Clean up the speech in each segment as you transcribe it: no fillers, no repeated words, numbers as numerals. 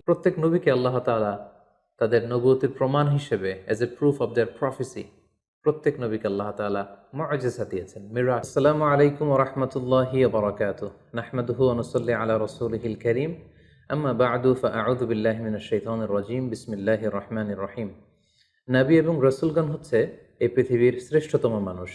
প্রত্যেক নবীকে আল্লাহ তাআলা তাদের নবুয়তের প্রমাণ হিসেবে as a proof of their প্রফেসি প্রত্যেক নবীকে আল্লাহ তাআলা মুআজিজা দিয়েছেন, মিরাজ। আসসালামু আলাইকুম ওয়া রাহমাতুল্লাহি ওয়া বারাকাতুহু। নাহমাদুহু ওয়া নুসাল্লি আলা রাসূলিহিল কারীম। আম্মা বা'দু ফাআউযু বিল্লাহি মিনাশ শাইতানির রাজীম। বিসমিল্লাহির রহমানির রহিম। নবী এবং রাসূলগণ হচ্ছে এই পৃথিবীর শ্রেষ্ঠতম মানুষ।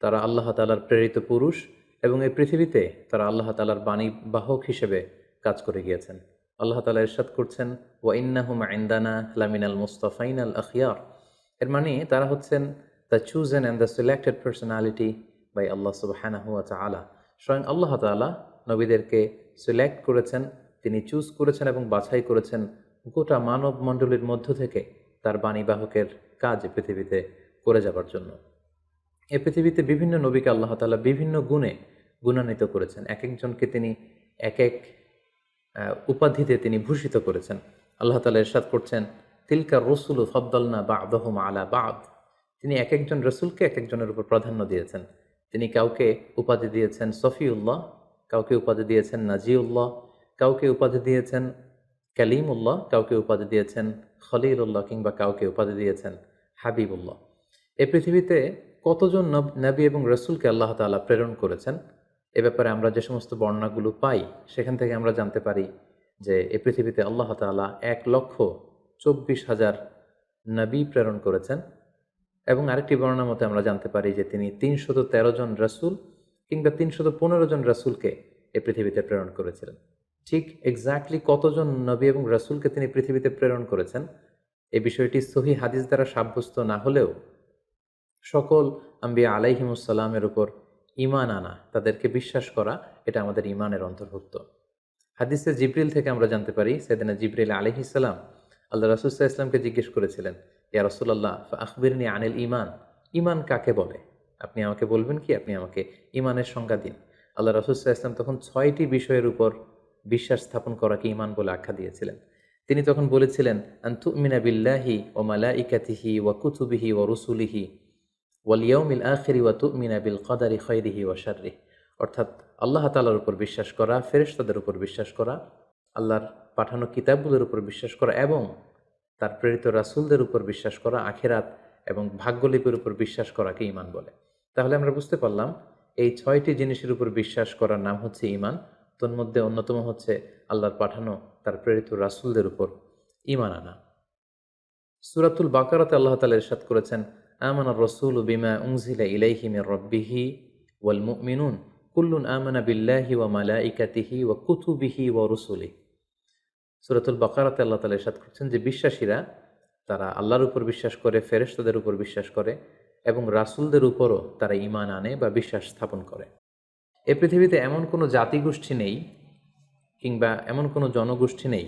তারা আল্লাহ তাআলার প্রেরিত পুরুষ এবং এই পৃথিবীতে তারা আল্লাহ তাআলার বাণী বাহক হিসেবে কাজ করে গিয়েছেন। আল্লাহ তাআলা ইরশাদ করছেন, ওয়া ইন্নাহুম ইনদানা লামিনাল মুস্তাফাইনাল আখিয়ার। এর মানে তারা হচ্ছেন the chosen and the selected personality by Allah সুবহানাহু ওয়া তাআলা। স্বয়ং আল্লাহ তাআলা নবীদেরকে সিলেক্ট করেছেন, তিনি চুজ করেছেন এবং বাছাই করেছেন গোটা মানব মণ্ডলীর মধ্য থেকে তার বাণী বাহকের কাজ পৃথিবীতে করে যাবার জন্য। এই পৃথিবীতে বিভিন্ন নবীকে আল্লাহ তাআলা বিভিন্ন গুণে গুণান্বিত করেছেন। এক একজনকে তিনি এক এক উপাধিতে তিনি ভূষিত করেছেন। আল্লাহ তাআলা ইরশাদ করছেন, তিলকা রসুলু ফাদ্দালনা বা'দাহুম আলা বা'দ। তিনি এক একজন রসুলকে এক একজনের উপর প্রাধান্য দিয়েছেন। তিনি কাউকে উপাধি দিয়েছেন সফিউল্লাহ, কাউকে উপাধি দিয়েছেন নাজিউল্লাহ, কাউকে উপাধি দিয়েছেন কালিমুল্লাহ, কাউকে উপাধি দিয়েছেন খলিলুল্লাহ, কিংবা কাউকে উপাধি দিয়েছেন হাবিবুল্লাহ। এই পৃথিবীতে কতজন নবী এবং রসুলকে আল্লাহ তাআলা প্রেরণ করেছেন, এ ব্যাপারে আমরা যে সমস্ত বর্ণনাগুলো পাই সেখান থেকে আমরা জানতে পারি যে এই পৃথিবীতে আল্লাহ তাআলা 1,24,000 নবী প্রেরণ করেছেন। এবং আরেকটি বর্ণনা মতে আমরা জানতে পারি যে তিনি 313 জন রসুল কিংবা 315 জন রসুলকে এই পৃথিবীতে প্রেরণ করেছিলেন। ঠিক এক্স্যাক্টলি কতজন নবী এবং রসুলকে তিনি পৃথিবীতে প্রেরণ করেছেন এই বিষয়টি সহিহ হাদিস দ্বারা সাব্যস্ত না হলেও সকল আম্বিয়া আলাইহিমুসসালামের উপর ঈমান আনা, তাদেরকে বিশ্বাস করা, এটা আমাদের ঈমানের অন্তর্ভুক্ত। হাদিসে জিবরিল থেকে আমরা জানতে পারি সাইয়েদনা জিবরিল আলাইহিস সালাম আল্লাহ রাসূল সাল্লাল্লাহু আলাইহি ওয়াসাল্লামকে জিজ্ঞেস করেছিলেন, ইয়া রাসূলুল্লাহ ফাআখবিরনি আনিল ঈমান। ঈমান কাকে বলে? আপনি আমাকে বলবেন কি? আপনি আমাকে ঈমানের সংজ্ঞা দিন। আল্লাহ রাসূল সাল্লাল্লাহু আলাইহি ওয়াসাল্লাম তখন 6টি বিষয়ের উপর বিশ্বাস স্থাপন করাকে ঈমান বলে আখ্যা দিয়েছিলেন। তিনি তখন বলেছিলেন, আন তুমিনা বিল্লাহি ওয়া মালাইকাতিহি ওয়া কুতুবিহি ওয়া রুসুলিহি ওয়াল ইয়াউমিল আখিরি ওয়া তুমিনা বিল কদারি খাইরিহি ওয়া শাররিহি। অর্থাৎ আল্লাহ তাআলার উপর বিশ্বাস করা, ফেরেশতাদের উপর বিশ্বাস করা, আল্লাহর পাঠানো কিতাবগুলোর উপর বিশ্বাস করা এবং তার প্রেরিত রাসূলদের উপর বিশ্বাস করা, আখিরাত এবং ভাগ্যলিপির উপর বিশ্বাস করাকে ঈমান বলে। তাহলে আমরা বুঝতে পারলাম এই 6টি জিনিসের উপর বিশ্বাস করার নাম হচ্ছে ঈমান। তন্মধ্যে অন্যতম হচ্ছে আল্লাহর পাঠানো তার প্রেরিত রাসূলদের উপর ঈমান আনা। সূরাতুল বাকারাতে আল্লাহ তাআলা ইরশাদ করেছেন, আমানার রাসূলু বিমা উনজিলা ইলাইহি মির রাব্বিহি ওয়াল মুমিনুন কুল্লুন আমানা বিল্লাহি ওয়া মালাইকাতিহি ওয়া কুতুবিহি ওয়া রুসুলিহি। সূরাতুল বাকারাতে আল্লাহ তাআলা ইরশাদ করছেন যে বিশ্বাসীরা তারা আল্লাহর উপর বিশ্বাস করে, ফেরেশতাদের উপর বিশ্বাস করে এবং রাসূলদের উপরও তারা ঈমান আনে বা বিশ্বাস স্থাপন করে। এই পৃথিবীতে এমন কোনো জাতিগোষ্ঠী নেই কিংবা এমন কোনো জনগোষ্ঠী নেই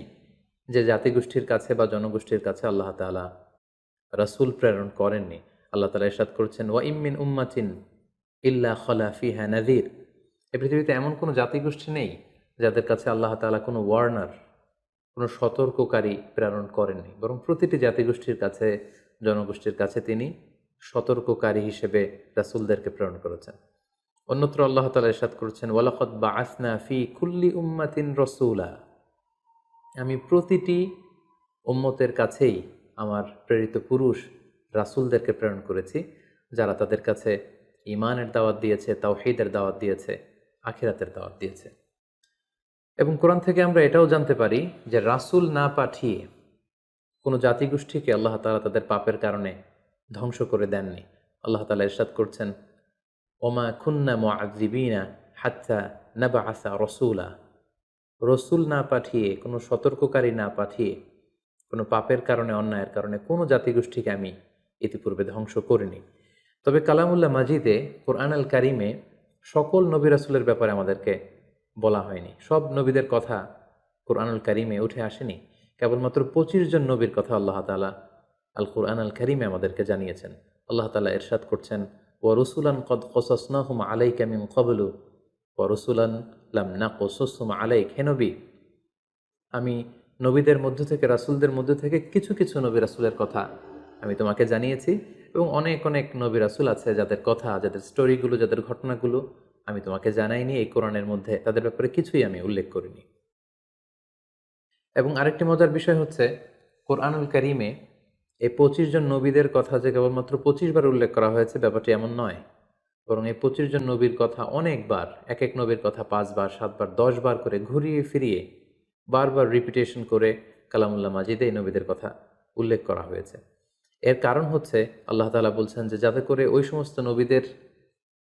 যে জাতিগোষ্ঠীর কাছে বা জনগোষ্ঠীর কাছে আল্লাহ তাআলা রাসূল প্রেরণ করেননি। আল্লাহ তাআলা ইরশাদ করেছেন, ওয়া ইম মিন উম্মাতিন ইল্লা খালা ফিহা নাযীর। এই পৃথিবীতে এমন কোনো জাতিগোষ্ঠী নেই যাদের কাছে আল্লাহ তাআলা কোনো ওয়ার্নার, কোনো সতর্ককারী প্রেরণ করেননি, বরং প্রতিটি জাতিগোষ্ঠীর কাছে, জনগোষ্ঠীর কাছে তিনি সতর্ককারী হিসেবে রাসূলদেরকে প্রেরণ করেছেন। অন্যত্র আল্লাহ তাআলা ইরশাদ করেছেন, ওয়ালাকাদ বাআসনা ফি কুল্লি উম্মাতিন রাসূলা। আমি প্রতিটি উম্মতের কাছেই আমার প্রেরিত পুরুষ রাসূলদেরকে প্রেরণ করেছি, যারা তাদের কাছে ঈমানের দাওয়াত দিয়েছে, তাওহীদের দাওয়াত দিয়েছে, আখিরাতের দাওয়াত দিয়েছে। এবং কোরআন থেকে আমরা এটাও জানতে পারি যে রাসূল না পাঠিয়ে কোনো জাতিগোষ্ঠীকে আল্লাহ তাআলা তাদের পাপের কারণে ধ্বংস করে দেননি। আল্লাহ তাআলা ইরশাদ করছেন, ওমা কুন্না মুআযিবিনা হাত্তা নাবআসা রাসূলা। রসুল না পাঠিয়ে, কোনো সতর্ককারী না পাঠিয়ে, কোনো পাপের কারণে, অন্যায়ের কারণে কোনো জাতিগোষ্ঠীকে আমি ইতিপূর্বে ধ্বংস করিনি। তবে কালামুল্লাহ মাজিদে, কোরআন আল কারিমে সকল নবী রাসূলের ব্যাপারে আমাদেরকে বলা হয়নি। সব নবীদের কথা কোরআনুল কারিমে উঠে আসেনি। কেবলমাত্র 25 জন নবীর কথা আল্লাহ তাআলা আল কোরআন আল কারিমে আমাদেরকে জানিয়েছেন। আল্লাহ তাআলা ইরশাদ করছেন, ওয়া রুসুলান কদ কসাসনাহুম আলাইকা মিন ক্বাবলু ওয়া রুসুলান লাম নাকসুসহুম আলাইক। হে নবী, আমি নবীদের মধ্য থেকে, রাসূলদের মধ্য থেকে কিছু কিছু নবী রাসূলের কথা আমি তোমাকে জানিয়েছি এবং অনেক অনেক নবী রাসূল আছে যাদের কথা, যাদের স্টোরিগুলো, যাদের ঘটনাগুলো আমি তোমাকে জানাইনি। এই কোরআনের মধ্যে তাদের ব্যাপারে কিছুই আমি উল্লেখ করিনি। এবং আরেকটি মজার বিষয় হচ্ছে কোরআনুল কারিমে এই 25 জন নবীদের কথা যে কেবলমাত্র 25 বার উল্লেখ করা হয়েছে ব্যাপারটি এমন নয়, বরং এই 25 জন নবীর কথা অনেকবার, এক এক নবীর কথা 5 বার, 7 বার, 10 বার করে ঘুরিয়ে ফিরিয়ে বারবার রিপিটেশন করে কালামুল্লাহ মাজিদে এই নবীদের কথা উল্লেখ করা হয়েছে। এর কারণ হচ্ছে আল্লাহ তাআলা বলছেন যে যাতে করে ওই সমস্ত নবীদের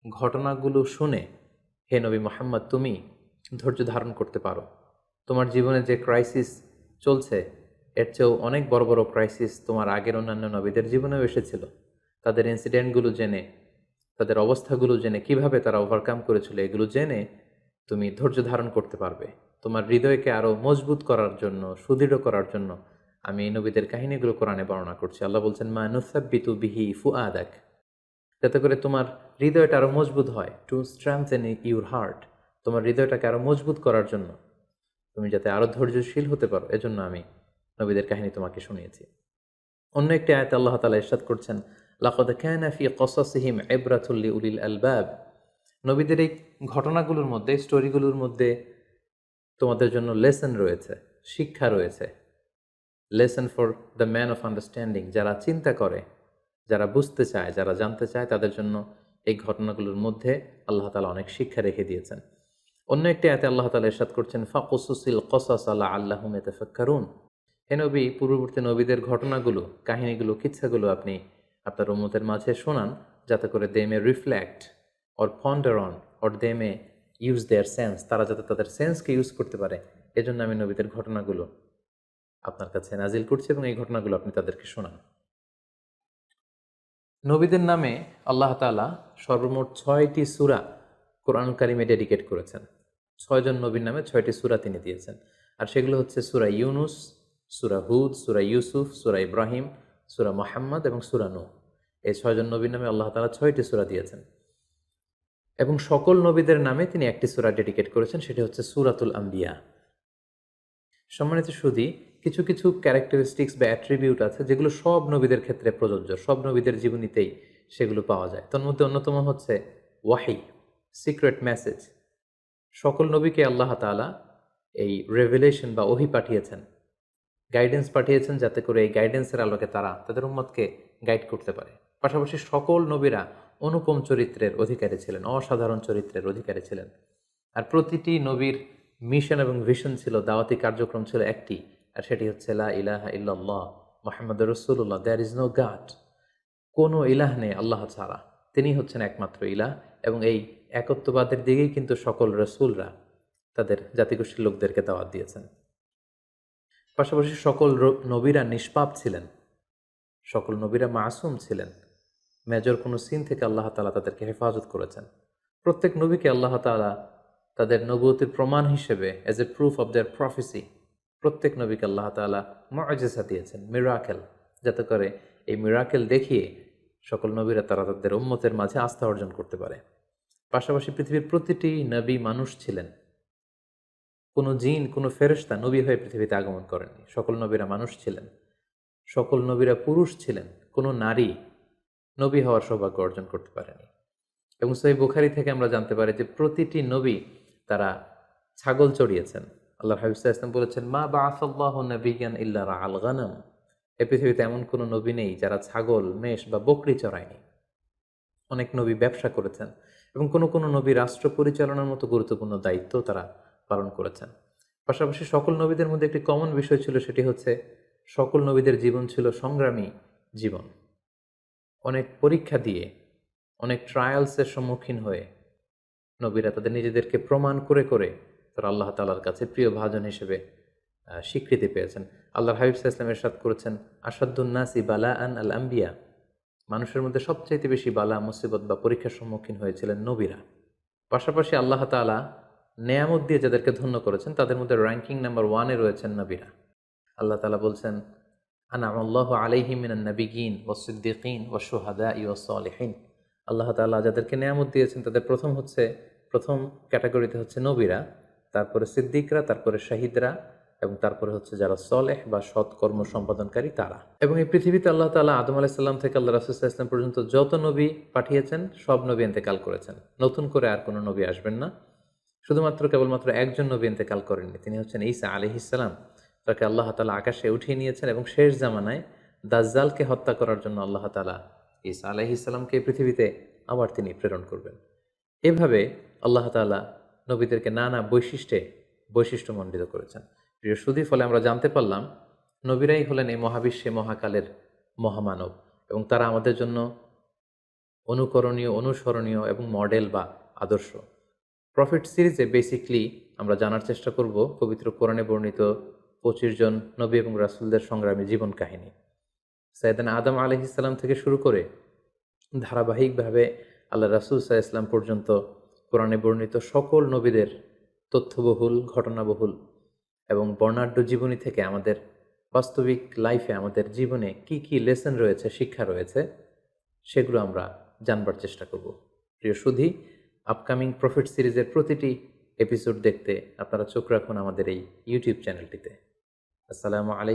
ঘটনাগুলো শুনে হে নবী মোহাম্মদ তুমি ধৈর্য ধারণ করতে পারো। তোমার জীবনে যে ক্রাইসিস চলছে এর চেয়েও অনেক বড় বড় ক্রাইসিস তোমার আগের অন্যান্য নবীদের জীবনেও এসেছিল। তাদের ইনসিডেন্টগুলো জেনে, তাদের অবস্থাগুলো জেনে, কিভাবে তারা ওভারকাম করেছিল এগুলো জেনে তুমি ধৈর্য ধারণ করতে পারবে। তোমার হৃদয়কে আরও মজবুত করার জন্য, সুদৃঢ় করার জন্য আমি এই নবীদের কাহিনীগুলো কোরআনে বর্ণনা করছি। আল্লাহ বলছেন মা নুসাব্বিতু বিহি ফুআদাক, যাতে করে তোমার হৃদয়টা আরও মজবুত হয়, টু স্ট্রেংথেন ইউর হার্ট, তোমার হৃদয়টাকে আরও মজবুত করার জন্য, তুমি যাতে আরও ধৈর্যশীল হতে পারো, এজন্য আমি নবীদের কাহিনী তোমাকে শুনিয়েছি। অন্য একটি আয়াতে আল্লাহ তাআলা ইরশাদ করছেন লাকাদ কানা ফি কসাসিহিম ইবরাতুল লিউলিল আলবাব, নবীদের এই ঘটনাগুলোর মধ্যে, স্টোরিগুলোর মধ্যে তোমাদের জন্য লেসন রয়েছে, শিক্ষা রয়েছে। Lesson for the man of understanding, যারা চিন্তা করে, যারা বুঝতে চায়, যারা জানতে চায়, তাদের জন্য এই ঘটনাগুলোর মধ্যে আল্লাহ তাআলা অনেক শিক্ষা রেখে দিয়েছেন। অন্য একটি আয়াতে আল্লাহ তাআলা ইরশাদ করছেন ফাকুসুসিল কসাস লাআল্লাহুম ইয়াতাফাক্কারুন, হে নবী পূর্ববর্তী নবীদের ঘটনাগুলো, কাহিনীগুলো, কিচ্ছাগুলো আপনি আপনার উম্মতের মাঝে শোনান, যাতে করে they may reflect or ponder on or they may use their sense, তারা যাতে তাদের সেন্সকে ইউজ করতে পারে, এজন্য আমি নবীদের ঘটনাগুলো আপনার কাছে নাজিল করছি এবং এই ঘটনাগুলো আপনি তাদেরকে শোনান। নবীদের নামে আল্লাহ তাআলা সর্বমোট 6টি সূরা কোরআনুল কারিমে ডেডিকেট করেছেন। 6 জন নবীর নামে 6টি সূরা তিনি দিয়েছেন, আর সেগুলো হচ্ছে সূরা ইউনুস, সূরা হুদ, সূরা ইউসুফ, সূরা ইব্রাহিম, সূরা মুহাম্মদ এবং সূরা নূহ। এই 6 জন নবীর নামে আল্লাহ তাআলা 6টি সূরা দিয়েছেন এবং সকল নবীদের নামে তিনি একটি সূরা ডেডিকেট করেছেন, সেটি হচ্ছে সূরাতুল আম্বিয়া। সম্মানিত সুধী, কিছু কিছু ক্যারেক্টারিস্টিক্স বা অ্যাট্রিবিউট আছে যেগুলো সব নবীদের ক্ষেত্রে প্রযোজ্য, সব নবীদের জীবনীতেই সেগুলো পাওয়া যায়। তার মধ্যে অন্যতম হচ্ছে ওয়াহি, সিক্রেট মেসেজ। সকল নবীকে আল্লাহ তাআলা এই রেভেলেশন বা ওহী পাঠিয়েছেন, গাইডেন্স পাঠিয়েছেন, যাতে করে এই গাইডেন্সের আলোকে তারা তাদের উম্মতকে গাইড করতে পারে। পাশাপাশি সকল নবীরা অনুপম চরিত্রের অধিকারী ছিলেন, অসাধারণ চরিত্রের অধিকারী ছিলেন। আর প্রতিটি নবীর মিশন এবং ভিশন ছিল, দাওয়াতি কার্যক্রম ছিল একটি, আর সেটি হচ্ছে লা ইলাহা ইল্লাল্লাহ মুহাম্মাদুর রাসূলুল্লাহ, দেয়ার ইজ নো গড, কোনো ইলাহ নেই আল্লাহ ছাড়া, তিনি হচ্ছেন একমাত্র ইলাহ। এবং এই একত্ববাদের দিকেই কিন্তু সকল রাসূলরা তাদের জাতিগোষ্ঠীর লোকদেরকে দাওয়াত দিয়েছেন। পাশাপাশি সকল নবীরা নিষ্পাপ ছিলেন, সকল নবীরা মাসুম ছিলেন, মেজর কোনো সিন থেকে আল্লাহ তাআলা তাদেরকে হেফাজত করেছেন। প্রত্যেক নবীকে আল্লাহ তাআলা তাদের নবুয়তির প্রমাণ হিসেবে as a proof of their প্রফেসি, প্রত্যেক নবীকে আল্লাহ তাআলা মুআজিজা দিয়েছেন, মিরাকেল, যাতে করে এই মিরাকেল দেখিয়ে সকল নবীরা তারা তাদের উম্মতের মাঝে আস্থা অর্জন করতে পারে। পাশাপাশি পৃথিবীর প্রতিটি নবী মানুষ ছিলেন, কোনো জিন, কোনো ফেরেশতা নবী হয়ে পৃথিবীতে আগমন করেননি, সকল নবীরা মানুষ ছিলেন, সকল নবীরা পুরুষ ছিলেন, কোনো নারী নবী হওয়ার সৌভাগ্য অর্জন করতে পারেনি। এবং সহিহ বুখারী থেকে আমরা জানতে পারি যে প্রতিটি নবী তারা ছাগল চড়িয়েছেন। আল্লাহ হাবিব সাল্লাল্লাহু আলাইহি ওয়াসাল্লাম বলেছেন মা বাআসাল্লাহু নাবিয়্যান ইল্লা রাআল গানাম, এই পৃথিবীতে এমন কোনো নবী নেই যারা ছাগল, মেষ বা বকরি চড়ায়নি। অনেক নবী ব্যবসা করেছেন এবং কোনো কোনো নবী রাষ্ট্র পরিচালনার মতো গুরুত্বপূর্ণ দায়িত্ব তারা পালন করেছেন। পাশাপাশি সকল নবীদের মধ্যে একটি কমন বিষয় ছিল, সেটি হচ্ছে সকল নবীদের জীবন ছিল সংগ্রামী জীবন। অনেক পরীক্ষা দিয়ে, অনেক ট্রায়ালসের সম্মুখীন হয়ে নবীরা তাদের নিজেদেরকে প্রমাণ করে করে তারা আল্লাহ তাআলার কাছে প্রিয় ভাজন হিসেবে স্বীকৃতি পেয়েছেন। আল্লাহর হাবিব সাল্লাল্লাহু আলাইহি ওয়াসাল্লাম ইরশাদ করেছেন আশাদ্দুন নাসি বালাআন আল আম্বিয়া, মানুষের মধ্যে সবচাইতে বেশি বালা, মুসিবত বা পরীক্ষার সম্মুখীন হয়েছিলেন নবীরা। পাশাপাশি আল্লাহ তাআলা নেয়ামত দিয়ে যাদেরকে ধন্য করেছেন তাদের মধ্যে র্যাঙ্কিং নাম্বার 1-এ রয়েছেন নবীরা। আল্লাহ তাআলা বলছেন আনআমাল্লাহু আলাইহিম মিনান নাবিয়্যিন ওয়াস সিদ্দীকিন ওয়াশ শুহাদাই ওয়াস সালিহিন, আল্লাহ তাআলা যাদেরকে নেয়ামত দিয়েছেন তাদের প্রথম ক্যাটাগরিতে হচ্ছে নবীরা, তারপরে সিদ্দিকরা, তারপরে শাহিদরা এবং তারপরে হচ্ছে যারা সলেহ বা সৎ কর্ম সম্পাদনকারী তারা। এবং এই পৃথিবীতে আল্লাহ তাআলা আদম আলাইহিস সালাম থেকে আল্লাহ রাসূল সাল্লাল্লাহু আলাইহি ওয়াসাল্লাম পর্যন্ত যত নবী পাঠিয়েছেন সব নবী ইন্তেকাল করেছেন, নতুন করে আর কোনো নবী আসবেন না। শুধুমাত্র কেবলমাত্র একজন নবী ইন্তেকাল করেননি, তিনি হচ্ছেন ঈসা আলাইহিস সালাম, তাকে আল্লাহ তাআলা আকাশে উঠিয়ে নিয়েছেন এবং শেষ জামানায় দাজ্জালকে হত্যা করার জন্য আল্লাহ তাআলা ঈসা আলাইহিস সালামকে এই পৃথিবীতে আবার তিনি প্রেরণ করবেন। এভাবে আল্লাহ তাআলা নবীদেরকে নানা বৈশিষ্ট্যমণ্ডিত করেছেন। প্রিয় সুধী, ফলে আমরা জানতে পারলাম নবীরাই হলেন এই মহাবিশ্বে মহাকালের মহামানব এবং তারা আমাদের জন্য অনুকরণীয়, অনুসরণীয় এবং মডেল বা আদর্শ। প্রফিট সিরিজে বেসিকলি আমরা জানার চেষ্টা করব পবিত্র কোরআনে বর্ণিত 25 জন নবী এবং রাসূলদের সংগ্রামী জীবন কাহিনী। সাইয়েদনা আদম আলাইহিস সালাম থেকে শুরু করে ধারাবাহিকভাবে আল্লাহ রাসূল সাল্লাল্লাহু আলাইহি ওয়াসাল্লাম পর্যন্ত কোরআনে বর্ণিত সকল নবীদের তথ্যবহুল, ঘটনাবহুল এবং বর্ণাঢ্য জীবনী থেকে আমাদের বাস্তবিক লাইফে, আমাদের জীবনে কি কি লেসন রয়েছে, শিক্ষা রয়েছে, সেগুলো আমরা জানবার চেষ্টা করব। প্রিয় সুধী, আপকামিং প্রফিট সিরিজের প্রতিটি এপিসোড দেখতে আপনারা চোখ রাখুন আমাদের এই ইউটিউব চ্যানেলটিতে। আসসালামু আলাইকুম।